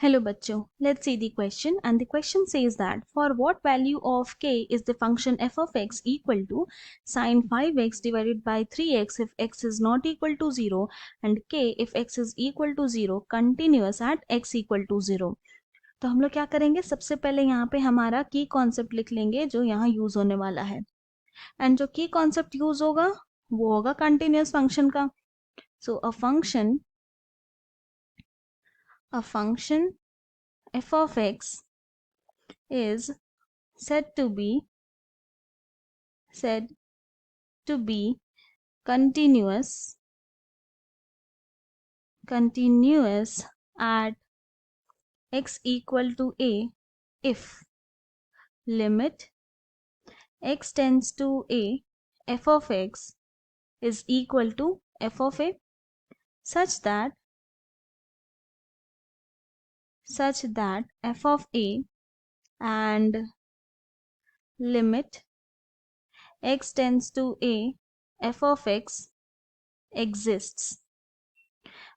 Hello bachcho, let's see the question, and the question says that for what value of k is the function f of x equal to sine 5x divided by 3x if x is not equal to 0 and k if x is equal to 0 continuous at x equal to 0। तो हम लोग क्या करेंगे, सबसे पहले यहाँ पे हमारा की कॉन्सेप्ट लिख लेंगे जो यहाँ यूज होने वाला है, एंड जो की कॉन्सेप्ट यूज होगा वो होगा कंटिन्यूअस फंक्शन का। So a function f of x is said to be continuous at x equal to a if limit x tends to a f of x is equal to f of a such that f of a and limit x tends to a f of x exists।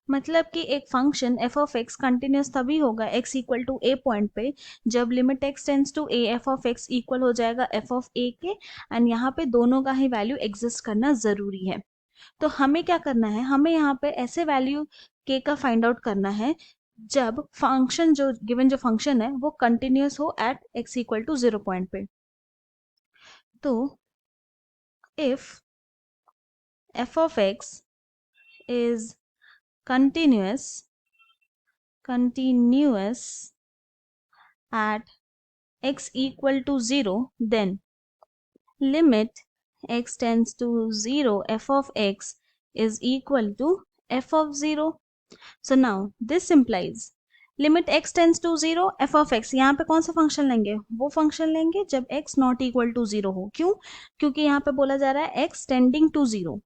मतलब कि एक function f of x continuous तभी होगा x equal to a point पे जब limit x tends to a f of x equal हो जाएगा f of a के, एंड यहाँ पे दोनों का ही वैल्यू एग्जिस्ट करना जरूरी है। तो हमें क्या करना है, हमें यहाँ पे ऐसे वैल्यू k का फाइंड आउट करना है जब फंक्शन जो गिवन जो फंक्शन है वो कंटिन्यूस हो at x equal to 0 point पे। तो if f of x is continuous at x equal to 0, then limit x tends to 0 f of x is equal to f of 0। So now this implies limit x tends to 0 f of x, यहाँ पे कौन सा function लेंगे, वो function लेंगे जब x not equal to 0 हो। क्यों? क्योंकि यहाँ पे बोला जा रहा है x टेंडिंग टू 0,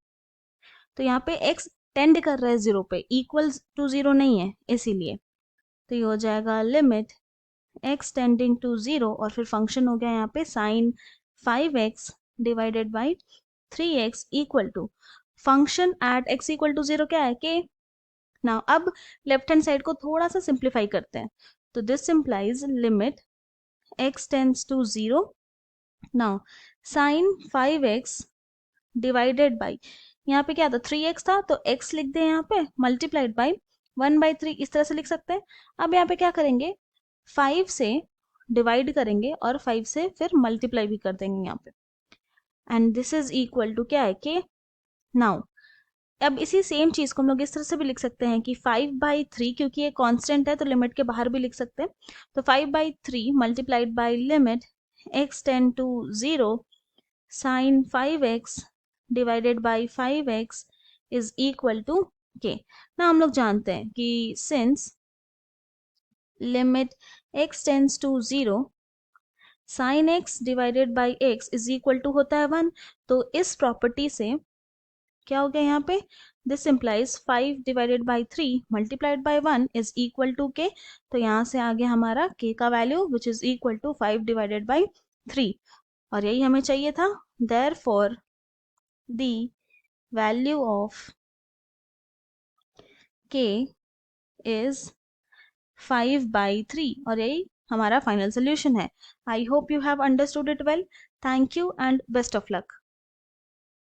तो यहाँ पे x टेंड कर रहा है 0 पे, इक्वल टू 0 नहीं है, इसीलिए। तो ये हो जाएगा लिमिट x टेंडिंग टू 0 और फिर फंक्शन हो गया यहाँ पे sine 5x divided by 3x equal to function at x equal to 0 क्या है, k। नाउ अब लेफ्ट हैंड साइड को थोड़ा सा सिंप्लीफाई करते हैं, तो this implies limit x tends to 0। Now sine 5x divided by, यहाँ पे क्या था 3x था, तो x लिख दे यहाँ पे मल्टीप्लाइड बाई 1/3, इस तरह से लिख सकते हैं। अब यहाँ पे क्या करेंगे, 5 से डिवाइड करेंगे और 5 से फिर मल्टीप्लाई भी कर देंगे यहाँ पे, and this is equal to क्या है, k। नाउ अब इसी सेम चीज को हम लोग इस तरह से भी लिख सकते हैं कि 5/3, क्योंकि ये कांस्टेंट है तो लिमिट के बाहर भी लिख सकते हैं। तो 5/3 multiplied by limit x tend to 0 sine 5x divided by 5x is equal to k। ना हम लोग जानते हैं कि since limit x tends to 0 sine x divided by x is equal to होता है 1, तो इस प्रॉपर्टी से क्या हो गया यहाँ पे, this implies 5 divided by 3 multiplied by 1 is equal to k। तो यहाँ से आ गया हमारा k का value which is equal to 5 divided by 3, और यही हमें चाहिए था। Therefore the value of k is 5/3, और यही हमारा फाइनल सोल्यूशन है। I hope you have understood it well. Thank you and best of luck.